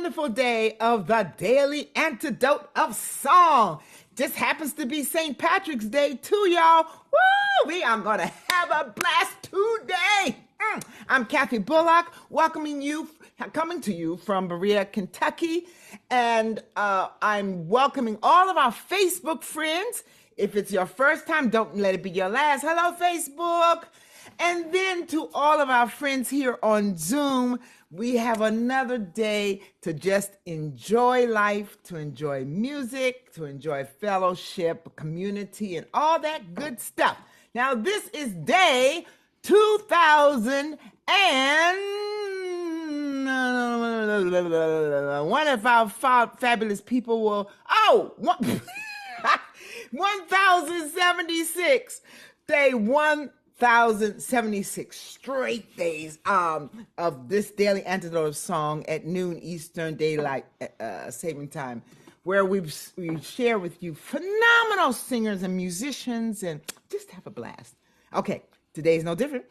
wonderful day of the Daily Antidote of Song. Just happens to be St. Patrick's Day too, y'all. Woo! We are going to have a blast today. I'm Kathy Bullock, coming to you from Berea, Kentucky. And I'm welcoming all of our Facebook friends. If it's your first time, don't let it be your last. Hello, Facebook. And then to all of our friends here on Zoom, we have another day to just enjoy life, to enjoy music, to enjoy fellowship, community, and all that good stuff. Now, this is day 2000 and one of our fabulous people will, 1076, day 1076 straight days of this Daily Antidote of Song at noon Eastern Daylight Saving Time, where we share with you phenomenal singers and musicians and just have a blast. Okay, today's no different.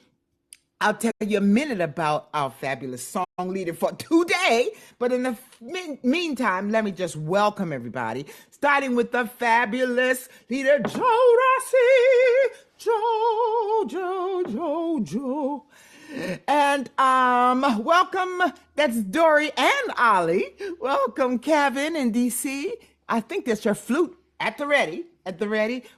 I'll tell you a minute about our fabulous song leader for today. But in the meantime, let me just welcome everybody, starting with the fabulous leader, Joe Rossi. Joe. And welcome, that's Dory and Ollie. Welcome, Kevin in DC. I think that's your flute at the ready.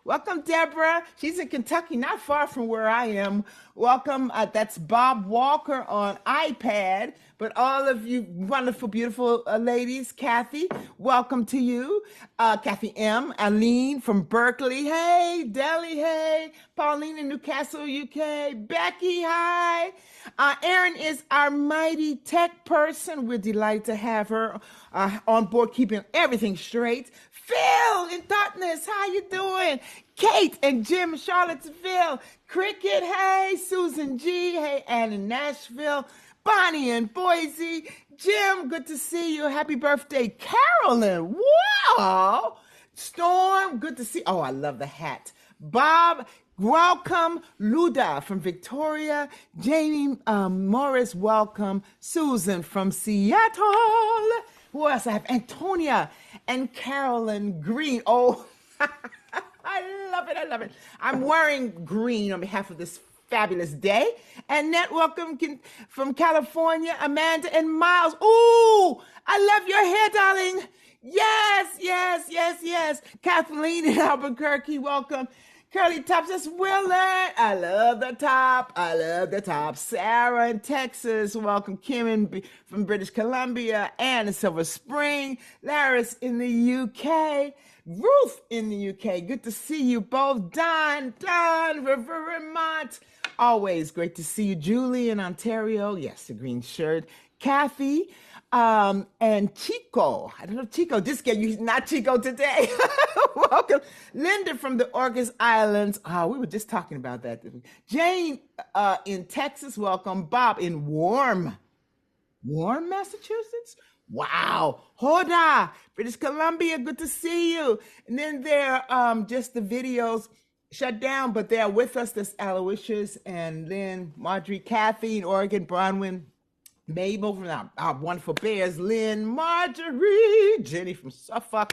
Welcome, Deborah. She's in Kentucky, not far from where I am. Welcome. That's Bob Walker on iPad. But all of you wonderful, beautiful ladies, Kathy, welcome to you. Kathy M. Aline from Berkeley. Hey, Deli. Hey, Pauline in Newcastle, UK. Becky, hi. Erin is our mighty tech person. We're delighted to have her on board, keeping everything straight. Phil in Dartness, how you doing? Kate and Jim in Charlottesville. Cricket, hey. Susan G, hey. Ann in Nashville. Bonnie in Boise. Jim, good to see you. Happy birthday. Carolyn, wow. Storm, good to see. Oh, I love the hat. Bob, welcome. Luda from Victoria. Jamie Morris, welcome. Susan from Seattle. Who else I have? Antonia and Carolyn Green. Oh, I love it. I'm wearing green on behalf of this fabulous day. And Annette, welcome from California. Amanda and Miles. Ooh, I love your hair, darling. Yes. Kathleen in Albuquerque, welcome. Curly Tops, that's Willard. I love the top. Sarah in Texas, welcome. Kim from British Columbia. Anne in Silver Spring. Laris in the UK. Ruth in the UK. Good to see you both. Don, Vermont. Always great to see you. Julie in Ontario. Yes, the green shirt. Kathy. And Chico, I don't know, Chico, you not Chico today. Welcome. Linda from the Orcas Islands. We were just talking about that. Jane in Texas, welcome. Bob in Warm, Massachusetts. Wow. Hoda, British Columbia, good to see you. And then there just the videos shut down, but they're with us. That's Aloysius and Lynn, Marjorie, Kathy in Oregon, Bronwyn, Mabel from our wonderful Bears, Lynn, Marjorie, Jenny from Suffolk,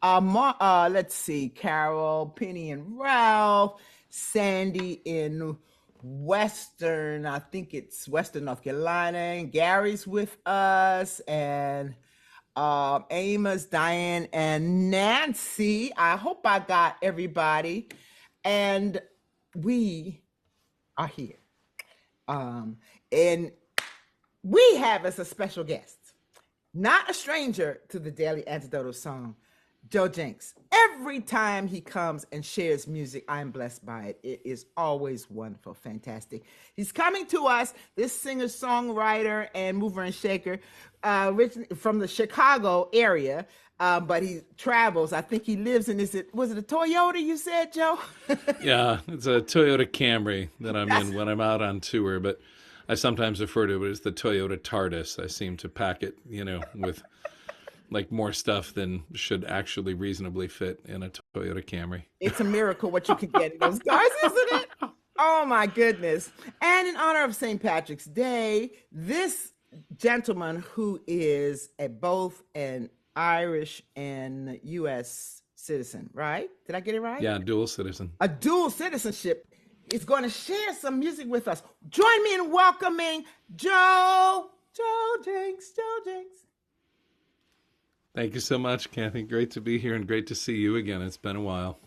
let's see, Carol, Penny and Ralph, Sandy in Western, I think it's Western North Carolina, and Gary's with us, and Amos, Diane, and Nancy. I hope I got everybody, and we are here. And we have as a special guest, not a stranger to the Daily Antidote of Song, Joe Jenks. Every time he comes and shares music, I'm blessed by it. It is always wonderful, fantastic. He's coming to us, this singer-songwriter and mover and shaker, originally from the Chicago area, but he travels. I think he lives in, was it a Toyota you said, Joe? Yeah, it's a Toyota Camry that I'm in when I'm out on tour, but I sometimes refer to it as the Toyota TARDIS. I seem to pack it, with like more stuff than should actually reasonably fit in a Toyota Camry. It's a miracle what you can get in those cars, isn't it? Oh my goodness. And in honor of St. Patrick's Day, this gentleman who is both an Irish and U.S. citizen, right? Did I get it right? Yeah, dual citizen. A dual citizenship is going to share some music with us. Join me in welcoming Joe Jinks. Thank you so much, Kathy. Great to be here and great to see you again. It's been a while.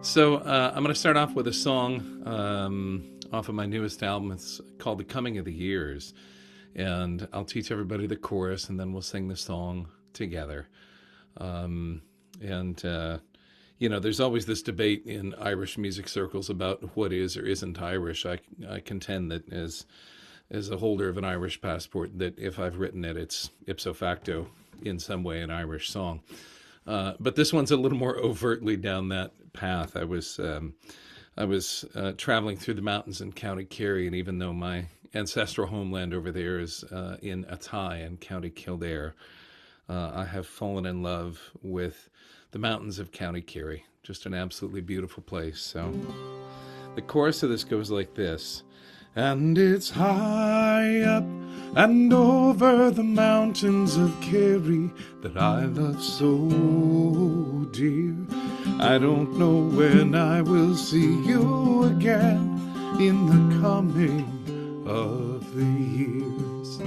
So I'm going to start off with a song off of my newest album. It's called The Coming of the Years. And I'll teach everybody the chorus, and then we'll sing the song together. There's always this debate in Irish music circles about what is or isn't Irish. I contend that as a holder of an Irish passport, that if I've written it, it's ipso facto in some way an Irish song. But this one's a little more overtly down that path. I was traveling through the mountains in County Kerry, and even though my ancestral homeland over there is in Athy in County Kildare, I have fallen in love with the mountains of County Kerry. Just an absolutely beautiful place. So the chorus of this goes like this. And it's high up and over the mountains of Kerry that I love so dear. I don't know when I will see you again in the coming of the years.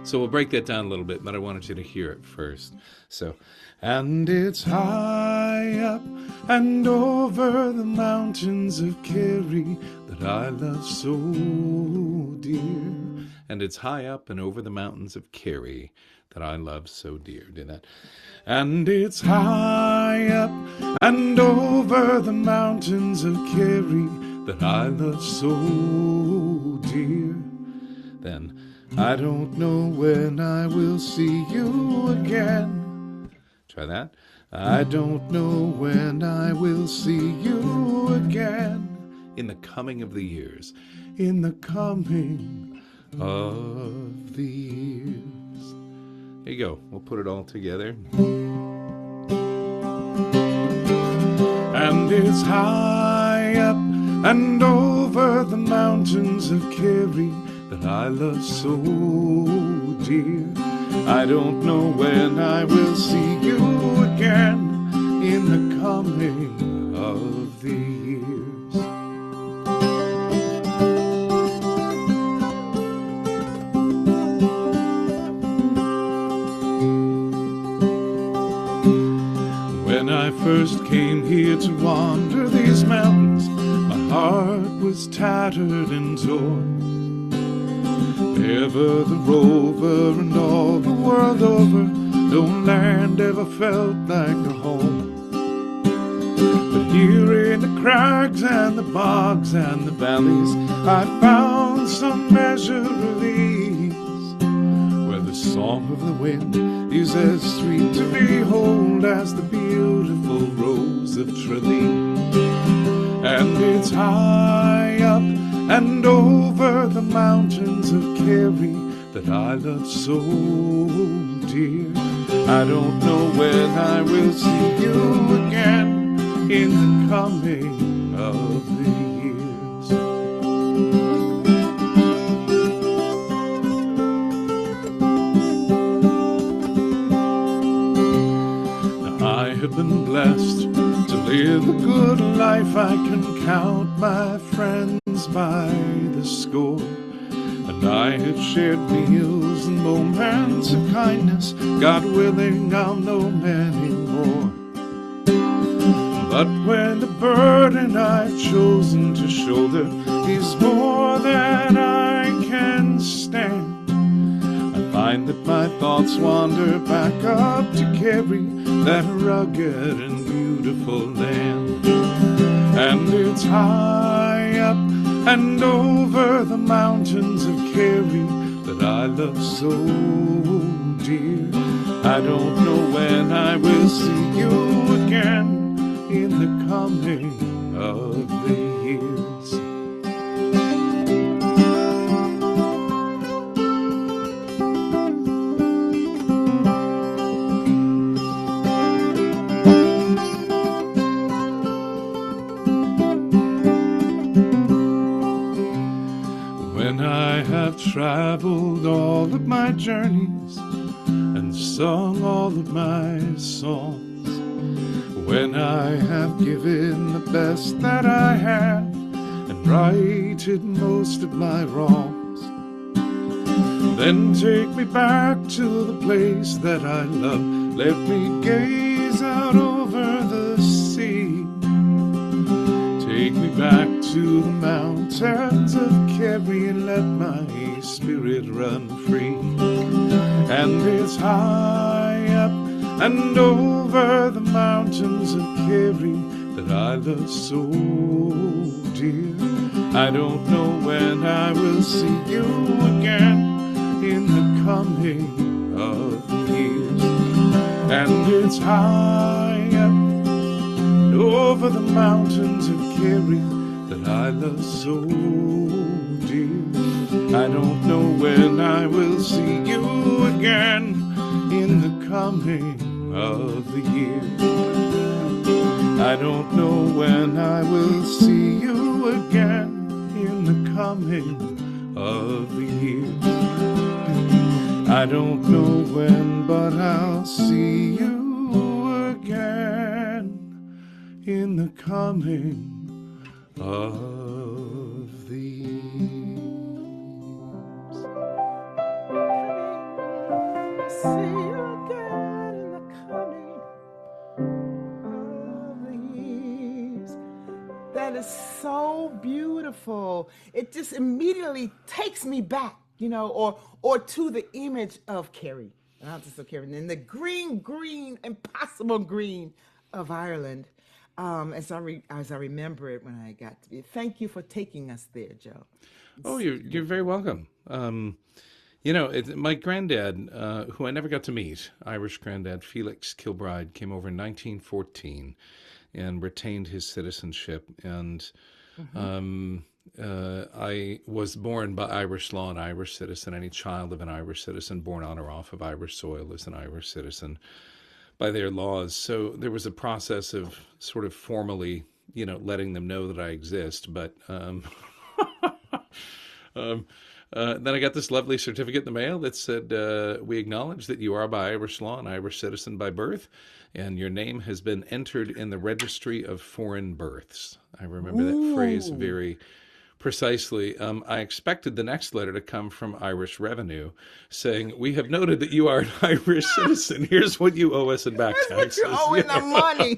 So we'll break that down a little bit, but I wanted you to hear it first. So, and it's high up and over the mountains of Kerry that I love so dear. And it's high up and over the mountains of Kerry that I love so dear. Do that. And it's high up and over the mountains of Kerry that I love so dear. Then I don't know when I will see you again. Try that. I don't know when I will see you again. In the coming of the years. In the coming of the years. There you go. We'll put it all together. And it's high up and over the mountains of Kerry that I love so dear. I don't know when I will see you again in the coming of the years. When I first came here to wander these mountains, my heart was tattered and torn. Ever the rover and all the world over, no land ever felt like a home. But here in the crags and the bogs and the valleys, I found some measure of ease, where the song of the wind is as sweet to behold as the beautiful rose of Tralee. And it's high up and over the mountains of Kerry that I love so dear. I don't know when I will see you again in the coming of the years. Now I have been blessed to live a good life. I can count my friends by the score, and I have shared meals and moments of kindness. God willing, I'll know many more. But when the burden I've chosen to shoulder is more than I can stand, I find that my thoughts wander back up to Kerry, that rugged and beautiful land. And it's high up and over the mountains of Kerry that I love so dear. I don't know when I will see you again in the coming of the years. traveled all of my journeys and sung all of my songs. When I have given the best that I have and righted most of my wrongs, then take me back to the place that I love. Let me gaze out over the sea. Take me back to the mountains of Kerry and let my spirit run free. And it's high up and over the mountains of Kerry that I love so dear. I don't know when I will see you again in the coming of the years. And it's high up and over the mountains of Kerry that I love so dear. I don't know when I will see you again in the coming of the year. I don't know when I will see you again in the coming of the year. I don't know when, but I'll see you again in the coming of the years. See you again in the coming of the years. That is so beautiful. It just immediately takes me back, or to the image of Kerry, and the green, impossible green of Ireland, as I remember it when I got to be. Thank you for taking us there, Joe. Oh, you're very welcome. My granddad, who I never got to meet, Irish granddad Felix Kilbride, came over in 1914 and retained his citizenship. And I was born by Irish law an Irish citizen. Any child of an Irish citizen born on or off of Irish soil is an Irish citizen by their laws. So there was a process of sort of formally, letting them know that I exist. But then I got this lovely certificate in the mail that said, we acknowledge that you are by Irish law an Irish citizen by birth, and your name has been entered in the Registry of Foreign Births. I remember that phrase very precisely. I expected the next letter to come from Irish Revenue saying, we have noted that you are an Irish citizen. Here's what you owe us in back taxes. Here's what you owe in the money.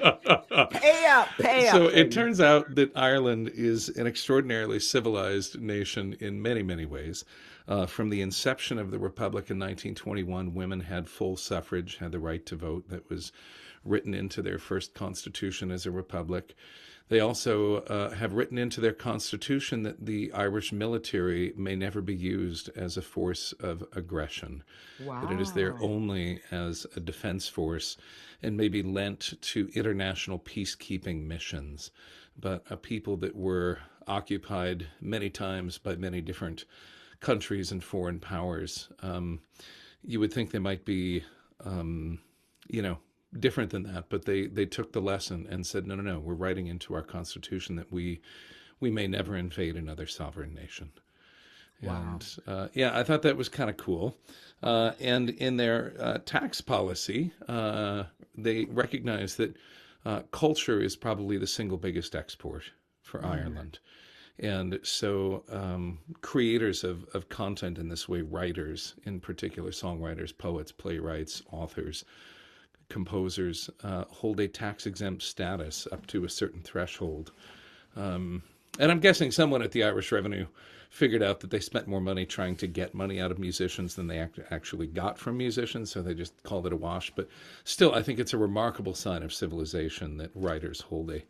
Pay up. So it turns out that Ireland is an extraordinarily civilized nation in many, many ways. From the inception of the Republic in 1921, women had full suffrage, had the right to vote. That was written into their first constitution as a republic. They also have written into their constitution that the Irish military may never be used as a force of aggression. Wow. That it is there only as a defense force and may be lent to international peacekeeping missions. But a people that were occupied many times by many different countries and foreign powers, you would think they might be, different than that, but they took the lesson and said, no, we're writing into our constitution that we may never invade another sovereign nation. Wow. And I thought that was kind of cool. And in their tax policy, they recognize that culture is probably the single biggest export for Ireland. And so creators of content in this way, writers in particular, songwriters, poets, playwrights, authors, composers, hold a tax-exempt status up to a certain threshold. And I'm guessing someone at the Irish Revenue figured out that they spent more money trying to get money out of musicians than they actually got from musicians, so they just called it a wash. But still, I think it's a remarkable sign of civilization that writers hold a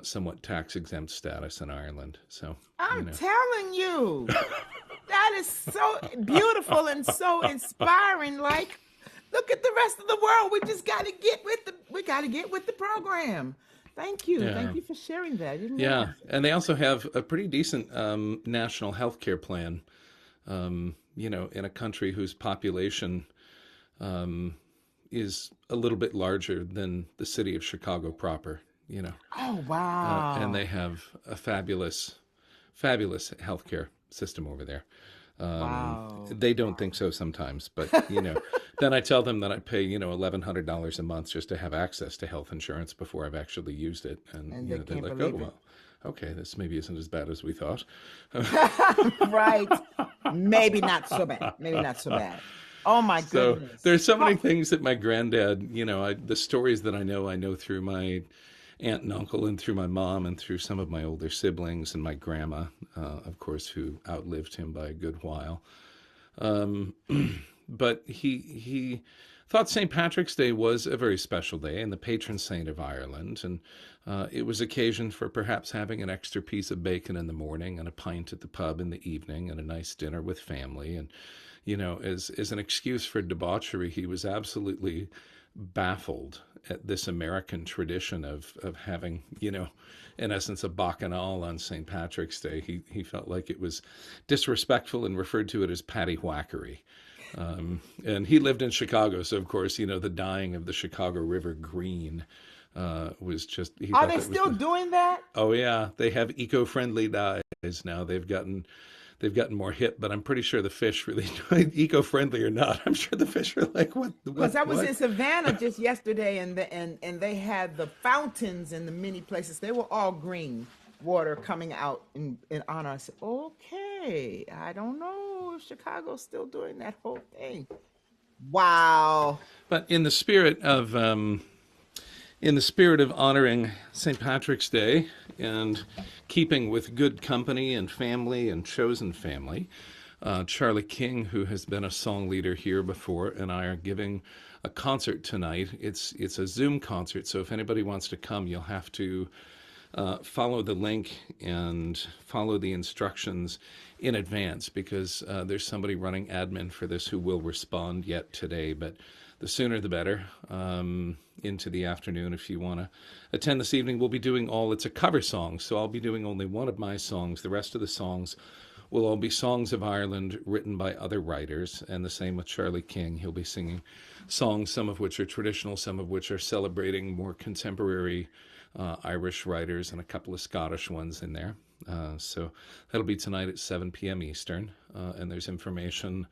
somewhat tax-exempt status in Ireland. So I'm telling you, that is so beautiful and so inspiring. Like, look at the rest of the world. We just got to get with the program. Thank you. Yeah. Thank you for sharing that. And they also have a pretty decent national health care plan, in a country whose population is a little bit larger than the city of Chicago proper, Oh, wow. and they have a fabulous healthcare system over there. Wow. They don't think so sometimes, but then I tell them that I pay $1,100 a month just to have access to health insurance before I've actually used it, and And they they're can't like, oh believe it. well, okay, this maybe isn't as bad as we thought. Right. Maybe not so bad. Maybe not so bad. Oh my So goodness. there's so Oh, many things that my granddad, the stories that I know through my aunt and uncle and through my mom and through some of my older siblings and my grandma, of course, who outlived him by a good while. Um, but he thought St. Patrick's Day was a very special day and the patron saint of Ireland, and it was occasion for perhaps having an extra piece of bacon in the morning and a pint at the pub in the evening and a nice dinner with family. And as an excuse for debauchery, he was absolutely baffled at this American tradition of having, in essence, a bacchanal on St. Patrick's Day. He felt like it was disrespectful and referred to it as paddywhackery. And he lived in Chicago, so of course, the dying of the Chicago River green was just, he are thought they that was still the, doing that? oh yeah, they have eco-friendly dyes now. They've gotten more hip, but I'm pretty sure the fish really eco-friendly or not. I'm sure the fish are like, Because I was what? in Savannah just yesterday, and they had the fountains in the many places. They were all green water coming out in honor. I said, okay, I don't know if Chicago's still doing that whole thing. Wow. But in the spirit of honoring St. Patrick's Day and keeping with good company and family and chosen family, Charlie King, who has been a song leader here before, and I are giving a concert tonight. It's a Zoom concert, so if anybody wants to come, you'll have to follow the link and follow the instructions in advance, because there's somebody running admin for this who will respond yet today. But the sooner the better, into the afternoon if you want to attend this evening. We'll be doing it's a cover song, so I'll be doing only one of my songs. The rest of the songs will all be songs of Ireland written by other writers, and the same with Charlie King. He'll be singing songs, some of which are traditional, some of which are celebrating more contemporary Irish writers, and a couple of Scottish ones in there. So that'll be tonight at 7 p.m. Eastern, and there's information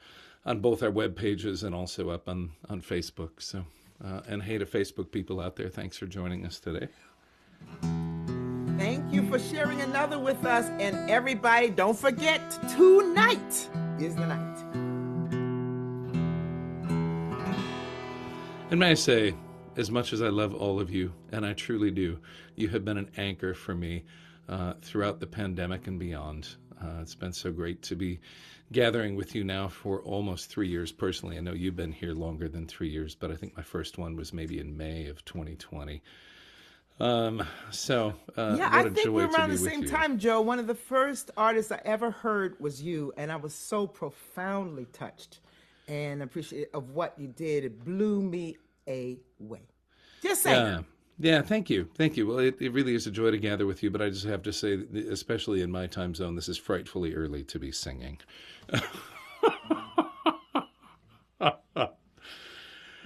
on both our web pages and also up on Facebook. So, and hey to Facebook people out there, thanks for joining us today. Thank you for sharing another with us. And everybody, don't forget, tonight is the night. And may I say, as much as I love all of you, and I truly do, you have been an anchor for me throughout the pandemic and beyond. It's been so great to be gathering with you now for almost 3 years personally. I know you've been here longer than 3 years, but I think my first one was maybe in May of 2020. Yeah, what I a think joy we're to around be the with same you. time, Joe. One of the first artists I ever heard was you, and I was so profoundly touched and appreciative of what you did. It blew me away. Just saying. Yeah. Yeah, thank you. Thank you. Well, it really is a joy to gather with you, but I just have to say, especially in my time zone, this is frightfully early to be singing.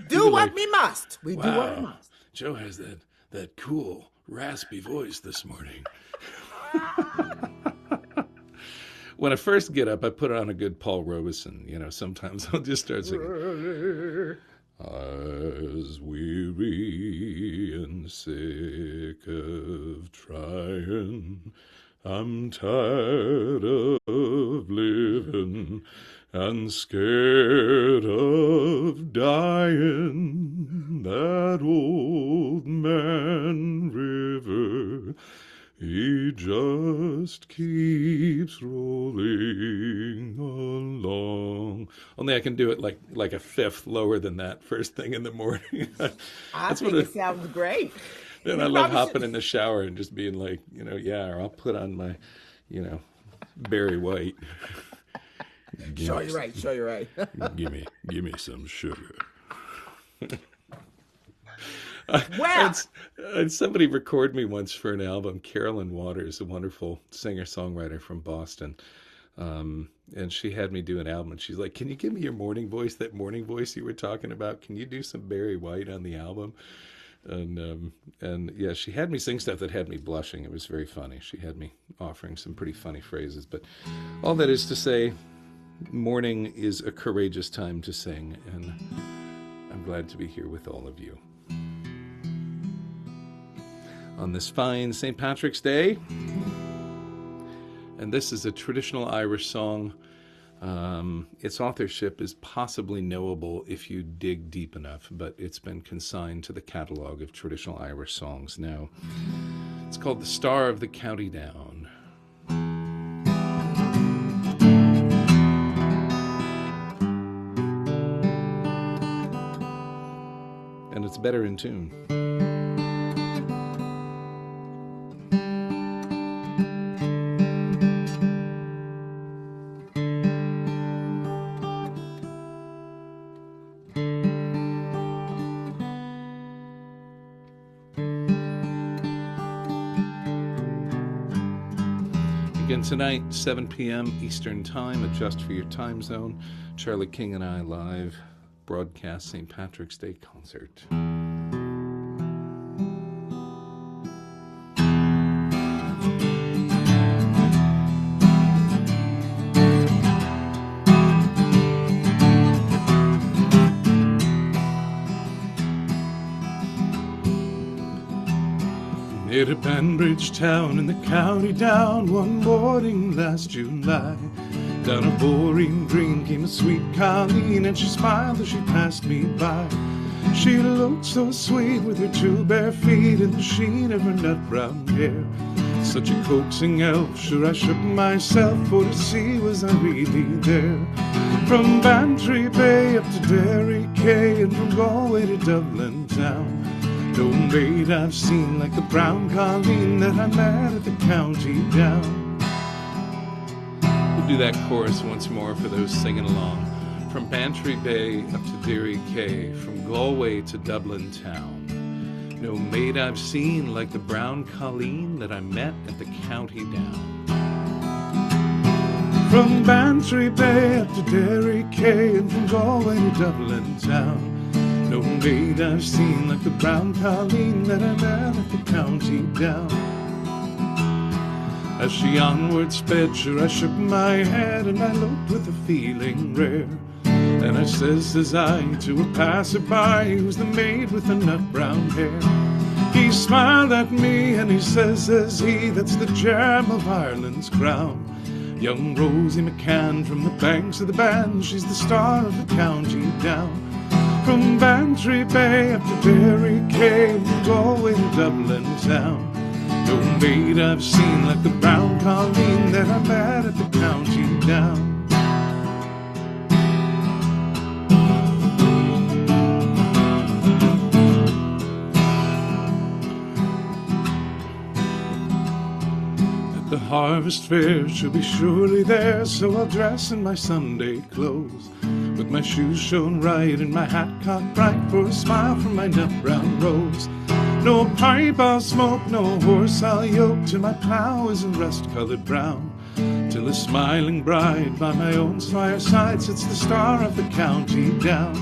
Do what Like, we must. We do what we wow, must. Joe has that cool, raspy voice this morning. When I first get up, I put on a good Paul Robeson. Sometimes I'll just start singing. I was weary and sick of trying. I'm tired of living and scared of dying. That old man river, he just keeps rolling along. Only I can do it like a fifth lower than that first thing in the morning. I That's think what. it sounds great. And I You love probably hopping should. in the shower and just being like, yeah, or I'll put on my, you know, Barry White. Give Sure, me, you're right. Sure, you're right. give me some sugar. Well, And somebody recorded me once for an album. Carolyn Waters, a wonderful singer-songwriter from Boston. And she had me do an album. And she's like, "Can you give me your morning voice? That morning voice you were talking about? Can you do some Barry White on the album?" And yeah, she had me sing stuff that had me blushing. It was very funny. She had me offering some pretty funny phrases. But all that is to say, morning is a courageous time to sing, and I'm glad to be here with all of you. On this fine St. Patrick's Day, and this is a traditional Irish song. Its authorship is possibly knowable if you dig deep enough, but it's been consigned to the catalog of traditional Irish songs now. It's called The Star of the County Down. And it's better in tune. Again tonight, 7 p.m. Eastern Time, adjust for your time zone. Charlie King and I live broadcast St. Patrick's Day concert. Near to Banbridge town in the county down one morning last July. Down a boring green came a sweet Colleen, and she smiled as she passed me by. She looked so sweet with her two bare feet and the sheen of her nut brown hair. Such a coaxing elf, sure I shook myself, for to see was I really there. From Bantry Bay up to Derry Quay, and from Galway to Dublin town, no maid I've seen like the brown Colleen that I met at the county down. We'll do that chorus once more for those singing along. From Bantry Bay up to Derry Quay, from Galway to Dublin town, no maid I've seen like the brown Colleen that I met at the county down. From Bantry Bay up to Derry Quay, and from Galway to Dublin town, no maid I've seen like the brown Colleen that I met at the county down. As she onward sped, sure I shook my head, and I looked with a feeling rare. And I says I, to a passerby who's the maid with the nut brown hair. He smiled at me and he says he, that's the gem of Ireland's crown. Young Rosie McCann from the banks of the Bann, she's the star of the county down. From Bantry Bay up to Derry Quay, from Galway to Dublin town, no maid I've seen like the brown Colleen that I met at the county down. At the harvest fair she'll be surely there, so I'll dress in my Sunday clothes, with my shoes shown right and my hat cocked bright, for a smile from my nut brown rose. No pipe I'll smoke, no horse I'll yoke, till my plough is a rust-colored brown, till a smiling bride by my own fireside sits the star of the county down.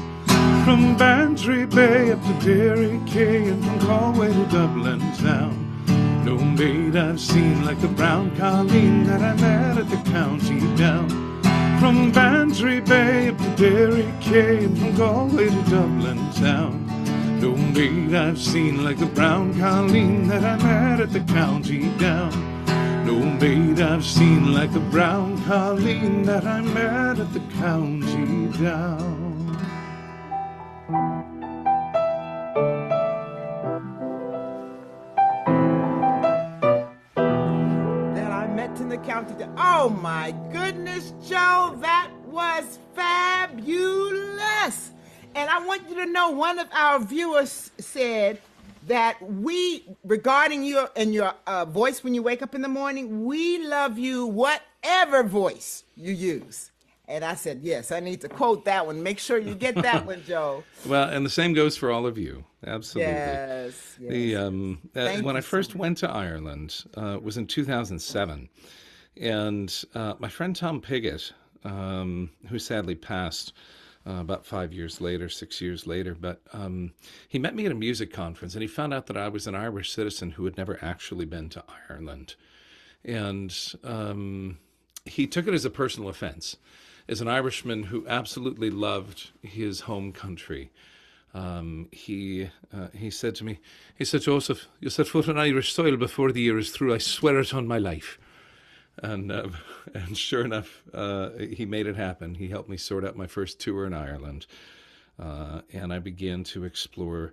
From Bantry Bay up to Derry Quay, and from Galway to Dublin town, no maid I've seen like the brown Colleen that I met at the county down. From Bantry Bay up to Derry Quay, and from Galway to Dublin town, no maid I've seen like the brown Colleen that I met at the county down. No maid I've seen like the brown Colleen that I met at the county down. County. Oh my goodness, Joe, that was fabulous. And I want you to know, one of our viewers said that we, regarding you and your voice when you wake up in the morning, we love you whatever voice you use. And I said, yes, I need to quote that one. Make sure you get that one, Joe. Well, and the same goes for all of you. Absolutely. Yes. When I first went to Ireland, was in 2007. And my friend Tom Pigott, who sadly passed about 5 years later, 6 years later, but he met me at a music conference, and he found out that I was an Irish citizen who had never actually been to Ireland. And he took it as a personal offense. is an Irishman who absolutely loved his home country. He said to me, he said, Joseph, you set foot on Irish soil before the year is through. I swear it on my life. And and sure enough, he made it happen. He helped me sort out my first tour in Ireland, and I began to explore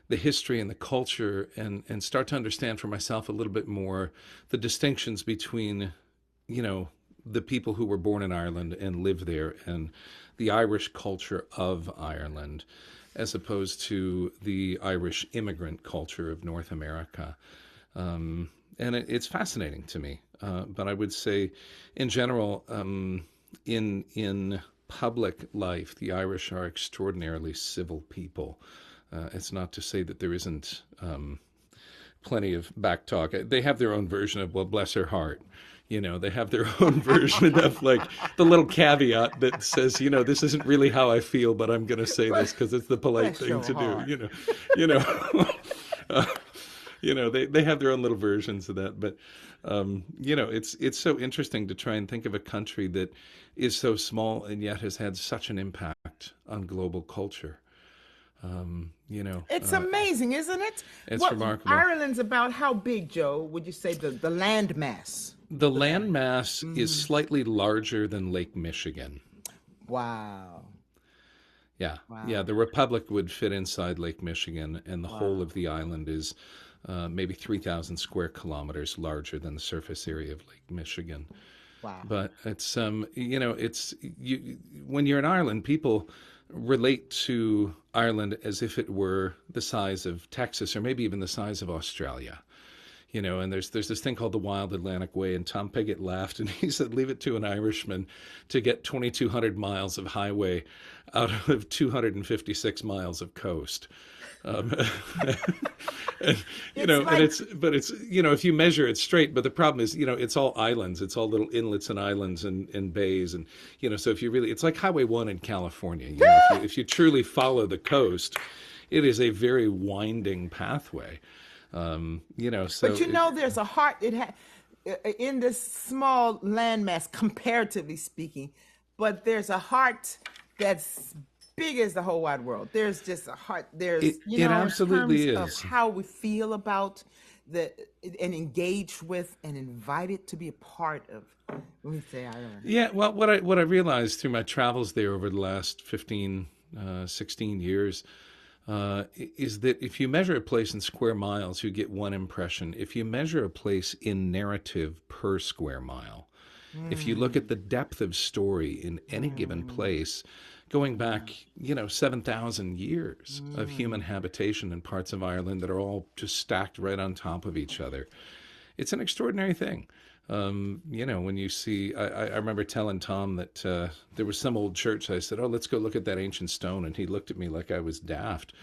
the history and the culture, and start to understand for myself a little bit more the distinctions between, the people who were born in Ireland and live there, and the Irish culture of Ireland, as opposed to the Irish immigrant culture of North America. And it's fascinating to me. But I would say, in general, in public life, the Irish are extraordinarily civil people. It's not to say that there isn't plenty of back talk. They have their own version of, well, bless her heart. They have their own version of like the little caveat that says, this isn't really how I feel, but I'm going to say this because it's the polite thing to do. They have their own little versions of that. But, it's so interesting to try and think of a country that is so small and yet has had such an impact on global culture. It's amazing, isn't it? It's remarkable. Ireland's about how big, Joe, would you say, the land mass? The land mass is slightly larger than Lake Michigan. Wow. Yeah. Wow. Yeah, the Republic would fit inside Lake Michigan, and the whole of the island is maybe 3,000 square kilometers larger than the surface area of Lake Michigan. Wow. But it's, when you're in Ireland, people relate to Ireland as if it were the size of Texas or maybe even the size of Australia. And there's this thing called the Wild Atlantic Way, and Tom Pigott laughed and he said, leave it to an Irishman to get 2,200 miles of highway out of 256 miles of coast. If you measure it straight, but the problem is, it's all islands, it's all little inlets and islands and bays. And, so if you really, it's like Highway 1 in California, if you truly follow the coast, it is a very winding pathway. But there's a heart in this small landmass, comparatively speaking, but there's a heart that's big as the whole wide world. There's just a heart. There's, it absolutely in terms of how we feel about and engage with and invited to be a part of. Let me say Ireland. Yeah, well, what I realized through my travels there over the last 15, 16 years, is that if you measure a place in square miles, you get one impression. If you measure a place in narrative per square mile, if you look at the depth of story in any given place, going back, 7,000 years of human habitation in parts of Ireland that are all just stacked right on top of each other, it's an extraordinary thing. When you see, I remember telling Tom that there was some old church. I said, oh, let's go look at that ancient stone. And he looked at me like I was daft.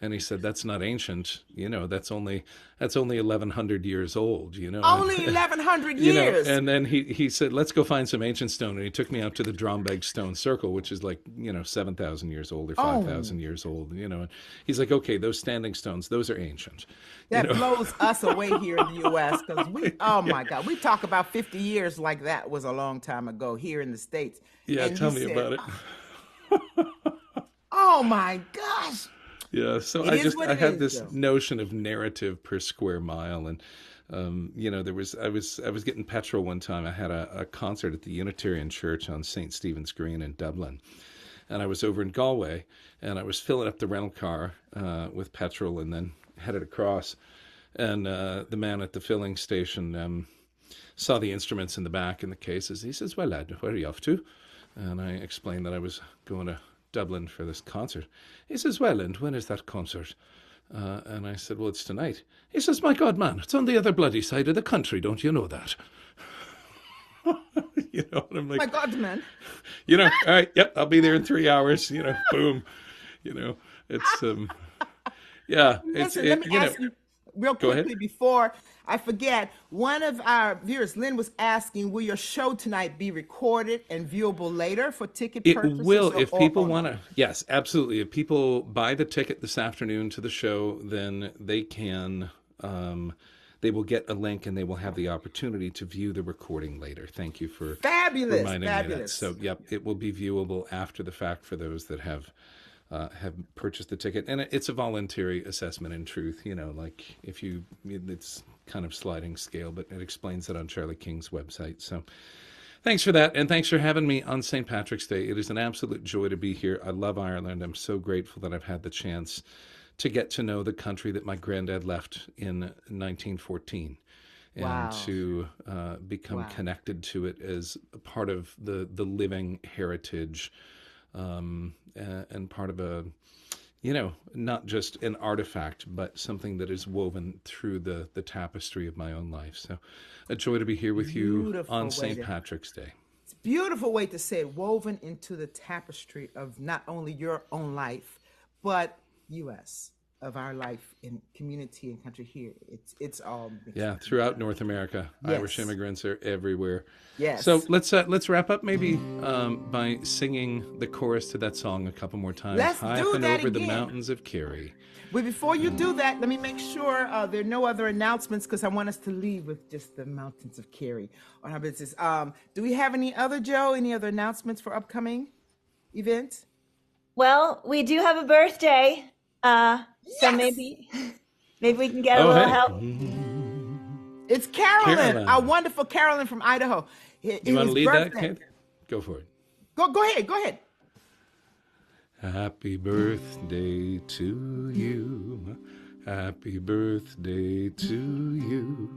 And he said, that's not ancient. That's only 1,100 years old, Only 1,100 years. And then he said, let's go find some ancient stone. And he took me out to the Drombeg Stone Circle, which is like, 7,000 years old or 5,000 years old, And he's like, okay, those standing stones, those are ancient. That blows us away here in the U.S. because my God, we talk about 50 years like that was a long time ago here in the States. Yeah, tell me about it. Oh my gosh. Yeah, so I had this notion of narrative per square mile, and I was getting petrol one time. I had a concert at the Unitarian Church on St. Stephen's Green in Dublin, and I was over in Galway, and I was filling up the rental car with petrol, and then headed across, and the man at the filling station saw the instruments in the back and the cases. He says, "Well, lad, where are you off to?" And I explained that I was going to Dublin for this concert. He says, "Well, and when is that concert?" And I said, "Well, it's tonight." He says, "My God, man, it's on the other bloody side of the country. Don't you know that?" And I'm like, "My God, man." All right, yep, I'll be there in 3 hours. Boom. It's yeah. Listen, let me ask you real quickly before I forget. One of our viewers, Lynn, was asking, will your show tonight be recorded and viewable later for ticket purchases? It will, if people want to. Yes, absolutely. If people buy the ticket this afternoon to the show, then they can they will get a link and they will have the opportunity to view the recording later. Thank you for Fabulous, reminding me of that. fabulous. So, yep, it will be viewable after the fact for those that have purchased the ticket, and it's a voluntary assessment. In truth, like if it's kind of sliding scale, but it explains it on Charlie King's website. So thanks for that, and thanks for having me on St. Patrick's Day. It is an absolute joy to be here. I love Ireland. I'm so grateful that I've had the chance to get to know the country that my granddad left in 1914, and Wow. to become connected to it as a part of the living heritage, and part of a, not just an artifact, but something that is woven through the tapestry of my own life. So a joy to be here with you Beautiful on way St. to- Patrick's Day. It's a beautiful way to say it, woven into the tapestry of not only your own life, but U.S., of our life in community and country here. It's all mixed Yeah, up. throughout North America, Yes. Irish immigrants are everywhere. Yes. So let's wrap up maybe by singing the chorus to that song a couple more times. Let's High do up and that over the again. mountains of Kerry. But before you do that, let me make sure there are no other announcements, because I want us to leave with just the mountains of Kerry on our business. Do we have any other, Joe, any other announcements for upcoming events? Well, we do have a birthday, so Yes! maybe we can get a Oh, little hey. help. It's Carolyn, Carolyn. our wonderful Carolyn from Idaho. You want to lead that, Kate? Go for it. Go ahead. Happy birthday to you. Happy birthday to you.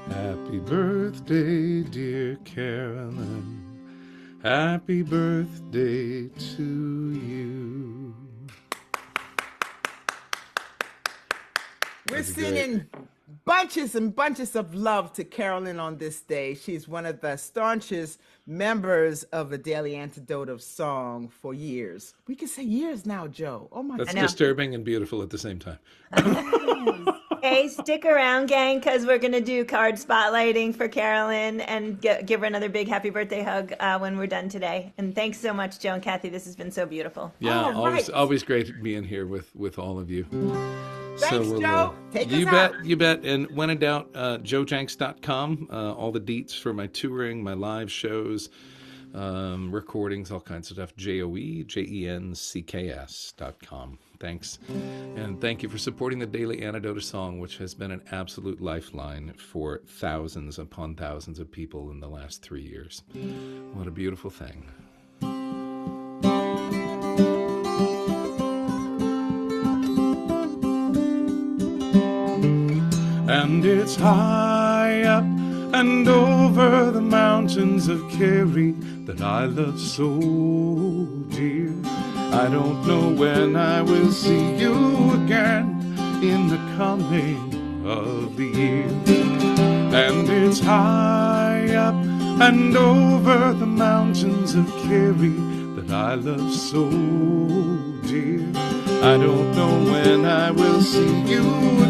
Happy birthday, dear Carolyn. Happy birthday to you. We're That's great. sending bunches and bunches of love to Carolyn on this day. She's one of the staunchest members of the Daily Antidote of Song for years. We can say years now, Joe. Oh my That's God. know. disturbing and beautiful at the same time. Hey, stick around, gang, because we're going to do card spotlighting for Carolyn and give her another big happy birthday hug when we're done today. And thanks so much, Joe and Kathy. This has been so beautiful. Yeah, All right. always great being here with all of you. Thanks, Joe. Take you us bet, out. you bet. And when in doubt, joejanks.com, all the deets for my touring, my live shows, recordings, all kinds of stuff. JoeJenckS.com. Thanks. And thank you for supporting the Daily Antidote of Song, which has been an absolute lifeline for thousands upon thousands of people in the last 3 years. What a beautiful thing. And it's high up and over the mountains of Kerry that I love so dear. I don't know when I will see you again in the coming of the year. And it's high up and over the mountains of Kerry that I love so dear. I don't know when I will see you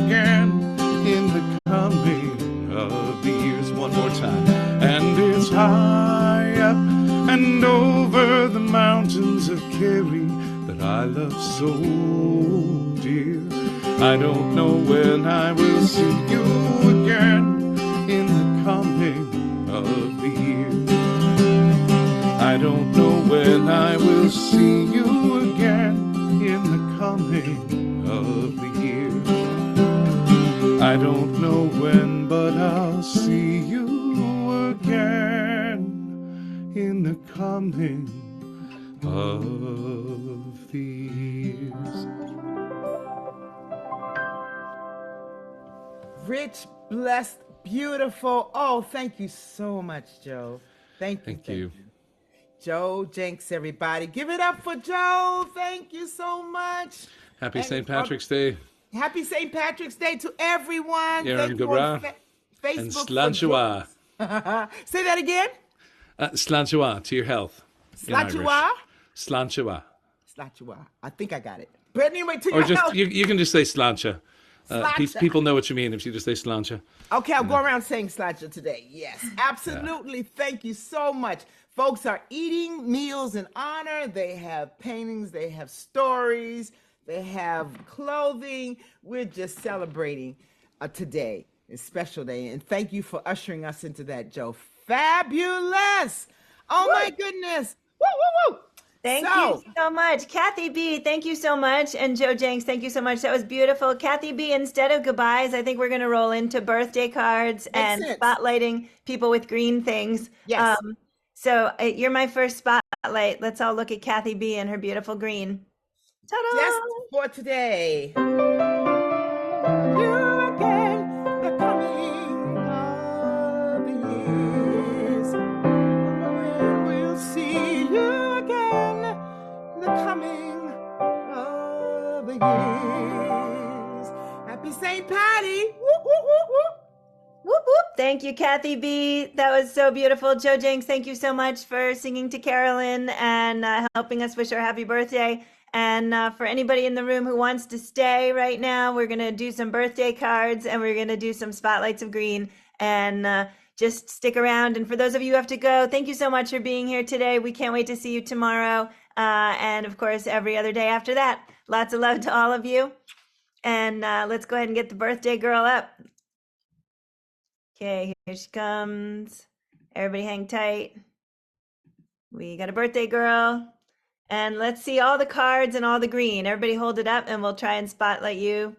again in the coming of the years. One more time. And it's high up and over the mountains of Kerry that I love so dear. I don't know when I will see you again in the coming of the year. I don't know when I will see you again in the coming of the year. I don't know when, but I'll see you again in the coming of the years. Rich, blessed, beautiful. Oh, thank you so much, Joe. Thank you. Joe Jenks, everybody. Give it up for Joe. Thank you so much. Happy And St. Patrick's Day. Happy St. Patrick's Day to everyone. Aaron Thank you Gabra on Facebook. And for Slanchua. Say that again. Slanchua, to your health. in Irish. Slachua. Slanchua. Slachua. I think I got it. But anyway, to Or your just, health. you can just say slancha. Slancha. People know what you mean if you just say slancha. Okay, I'll go around saying sláinte today. Yes, absolutely. Thank you so much. Folks are eating meals in honor. They have paintings, they have stories, they have clothing. We're just celebrating today. It's a special day. And thank you for ushering us into that, Joe. Fabulous. Oh, my goodness. Woo, woo, woo. Thank you so much. Kathy B, thank you so much. And Joe Jenks, thank you so much. That was beautiful. Kathy B, instead of goodbyes, I think we're going to roll into birthday cards and spotlighting people with green things. Yes. So you're my first spotlight. Let's all look at Kathy B and her beautiful green. Ta-da! Just for today. You again, the coming of the years. We'll see you again, the coming of the years. Happy St. Patty. Whoop, whoop, whoop, whoop. Whoop, whoop. Thank you, Kathy B. That was so beautiful. Joe Jenks, thank you so much for singing to Carolyn and helping us wish her happy birthday. And for anybody in the room who wants to stay right now, we're going to do some birthday cards and we're going to do some spotlights of green. And just stick around. And for those of you who have to go, thank you so much for being here today. We can't wait to see you tomorrow. And of course, every other day after that. Lots of love to all of you. And let's go ahead and get the birthday girl up. Okay, here she comes. Everybody hang tight. We got a birthday girl. And let's see all the cards and all the green. Everybody hold it up and we'll try and spotlight you.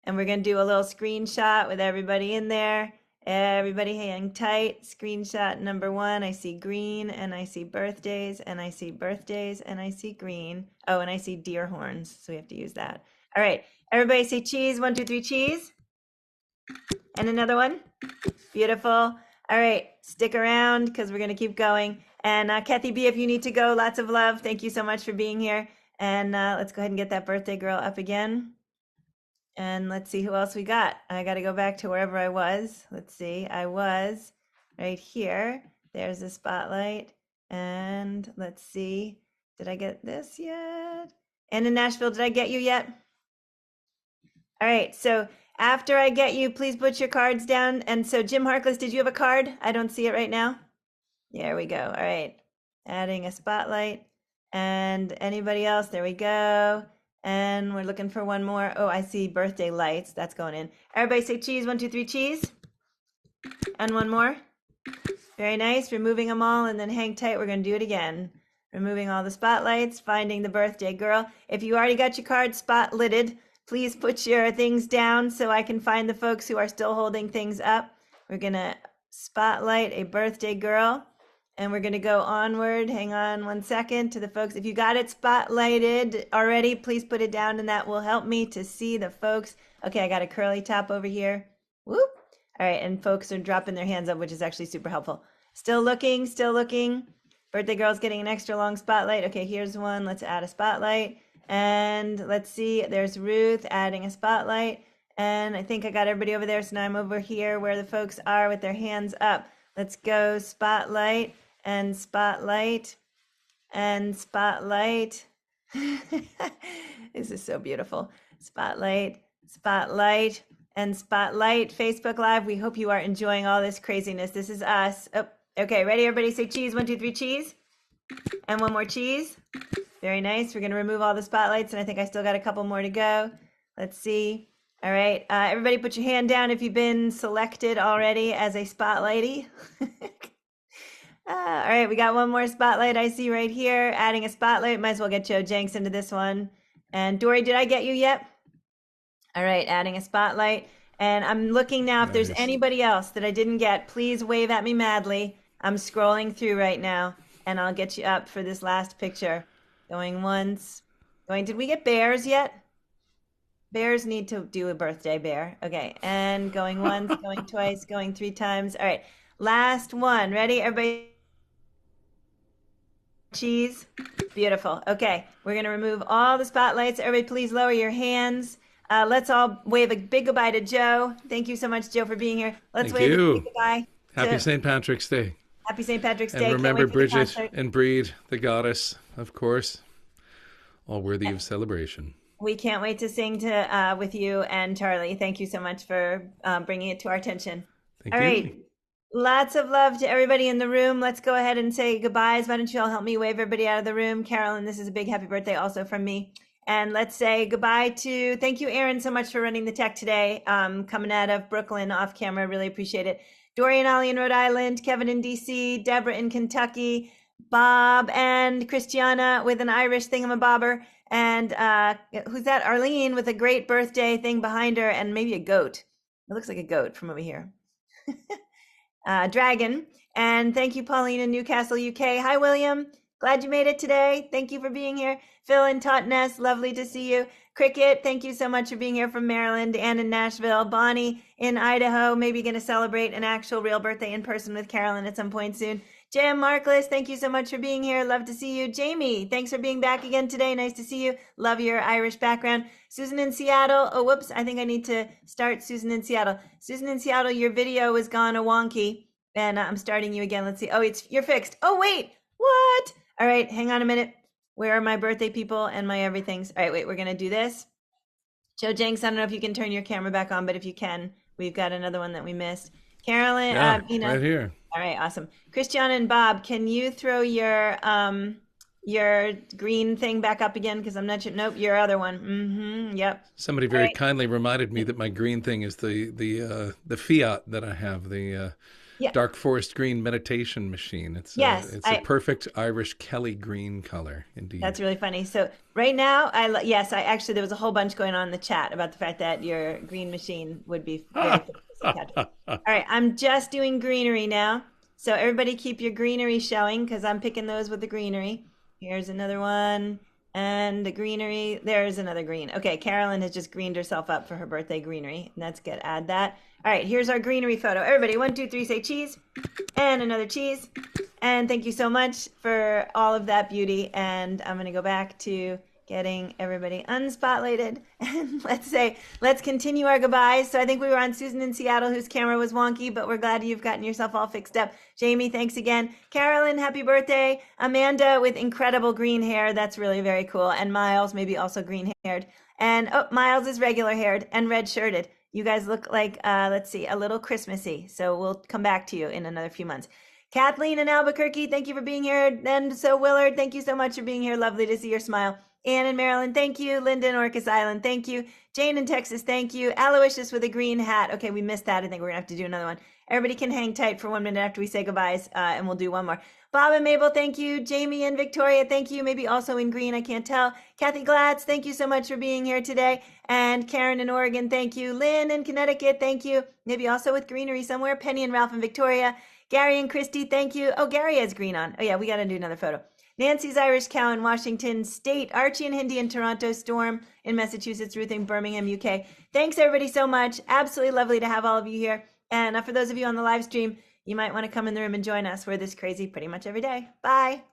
And we're going to do a little screenshot with everybody in there. Everybody hang tight. Screenshot number 1. I see green and I see birthdays and I see birthdays and I see green. Oh, and I see deer horns. So we have to use that. All right. Everybody say cheese. 1, 2, 3, cheese. And another one. Beautiful. All right. Stick around because we're going to keep going. And Kathy B, if you need to go, lots of love. Thank you so much for being here. And let's go ahead and get that birthday girl up again. And let's see who else we got. I got to go back to wherever I was. Let's see. I was right here. There's the spotlight. And let's see. Did I get this yet? And in Nashville, did I get you yet? All right. So after I get you, please put your cards down. And so Jim Harkless, did you have a card? I don't see it right now. There we go. All right. Adding a spotlight. And anybody else? There we go. And we're looking for one more. Oh, I see birthday lights. That's going in. Everybody say cheese. 1, 2, 3, cheese. And one more. Very nice. Removing them all and then hang tight. We're going to do it again. Removing all the spotlights, finding the birthday girl. If you already got your card spotlighted, please put your things down so I can find the folks who are still holding things up. We're going to spotlight a birthday girl. And we're going to go onward. Hang on 1 second to the folks. If you got it spotlighted already, please put it down and that will help me to see the folks. Okay, I got a curly top over here. Whoop. All right, and folks are dropping their hands up, which is actually super helpful. Still looking, still looking. Birthday girl's getting an extra long spotlight. Okay, here's one. Let's add a spotlight. And let's see, there's Ruth adding a spotlight. And I think I got everybody over there. So now I'm over here where the folks are with their hands up. Let's go spotlight. And spotlight and spotlight. This is so beautiful. Spotlight, spotlight, and spotlight. Facebook Live. We hope you are enjoying all this craziness. This is us. Oh, okay, ready? Everybody say cheese. 1, 2, 3, cheese. And one more cheese. Very nice. We're going to remove all the spotlights, and I think I still got a couple more to go. Let's see. All right. Everybody put your hand down if you've been selected already as a spotlighty. All right, we got one more spotlight I see right here. Adding a spotlight. Might as well get Joe Jenks into this one. And Dory, did I get you yet? All right, adding a spotlight. And I'm looking now if there's anybody else that I didn't get. Please wave at me madly. I'm scrolling through right now, and I'll get you up for this last picture. Going once. Going. Did we get bears yet? Bears need to do a birthday bear. Okay, and going once, going twice, going 3 times. All right, last one. Ready, everybody? Cheese. Beautiful. Okay, we're going to remove all the spotlights. Everybody, please lower your hands. Let's all wave a big goodbye to Joe. Thank you so much, Joe, for being here. Let's wave a big goodbye. Happy St. Patrick's Day. Happy St. Patrick's Day. And remember Bridget and Breed, the goddess, of course, all worthy of celebration. We can't wait to sing with you and Charlie. Thank you so much for bringing it to our attention. Thank you. All right. Lots of love to everybody in the room. Let's go ahead and say goodbyes. Why don't you all help me wave everybody out of the room? Carolyn, this is a big happy birthday also from me. And let's say goodbye to, thank you, Aaron, so much for running the tech today. Coming out of Brooklyn off camera, really appreciate it. Dorian Ollie in Rhode Island, Kevin in DC, Deborah in Kentucky, Bob and Christiana with an Irish thingamabobber. And who's that? Arlene with a great birthday thing behind her and maybe a goat. It looks like a goat from over here. Dragon. And thank you, Pauline in Newcastle, UK. Hi, William. Glad you made it today. Thank you for being here. Phil in Totnes, lovely to see you. Cricket, thank you so much for being here from Maryland. Ann in Nashville. Bonnie in Idaho, maybe going to celebrate an actual real birthday in person with Carolyn at some point soon. Jam Markless, thank you so much for being here. Love to see you. Jamie, thanks for being back again today. Nice to see you. Love your Irish background. Susan in Seattle. Oh, whoops. I think I need to start Susan in Seattle. Susan in Seattle, your video was gone a wonky. And I'm starting you again. Let's see. Oh, you're fixed. Oh, wait. What? All right. Hang on a minute. Where are my birthday people and my everythings? All right. Wait, we're going to do this. Joe Jenks, I don't know if you can turn your camera back on, but if you can, we've got another one that we missed. Carolyn, right here. All right, awesome. Christiana and Bob, can you throw your green thing back up again? Because I'm not sure. Nope, your other one. Yep. Somebody very kindly reminded me that my green thing is the Fiat that I have, the Dark Forest Green meditation machine. It's a perfect Irish Kelly green color, indeed. That's really funny. So right now, I actually there was a whole bunch going on in the chat about the fact that your green machine would be very all right, I'm just doing greenery now. So everybody keep your greenery showing because I'm picking those with the greenery. Here's another one. And the greenery, there's another green. Okay, Carolyn has just greened herself up for her birthday greenery. And that's good. Add that. All right, here's our greenery photo. Everybody, 1, 2, 3, say cheese. And another cheese. And thank you so much for all of that beauty. And I'm going to go back to getting everybody unspotlighted. And let's continue our goodbyes. So I think we were on Susan in Seattle, whose camera was wonky, but we're glad you've gotten yourself all fixed up. Jamie, thanks again. Carolyn, happy birthday. Amanda with incredible green hair. That's really very cool. And Miles, maybe also green haired. And Miles is regular haired and red shirted. You guys look like, let's see, a little Christmassy. So we'll come back to you in another few months. Kathleen in Albuquerque, thank you for being here. And so Willard, thank you so much for being here. Lovely to see your smile. Ann in Maryland, thank you. Linda in Orcas Island, thank you. Jane in Texas, thank you. Aloysius with a green hat. Okay, we missed that. I think we're going to have to do another one. Everybody can hang tight for 1 minute after we say goodbyes, and we'll do one more. Bob and Mabel, thank you. Jamie and Victoria, thank you. Maybe also in green, I can't tell. Kathy Glatz, thank you so much for being here today. And Karen in Oregon, thank you. Lynn in Connecticut, thank you. Maybe also with greenery somewhere. Penny and Ralph and Victoria. Gary and Christy, thank you. Oh, Gary has green on. Oh, yeah, we got to do another photo. Nancy's Irish Cow in Washington State, Archie and Hindi in Toronto, Storm in Massachusetts, Ruth in Birmingham, UK. Thanks, everybody, so much. Absolutely lovely to have all of you here. And for those of you on the live stream, you might want to come in the room and join us. We're this crazy pretty much every day. Bye.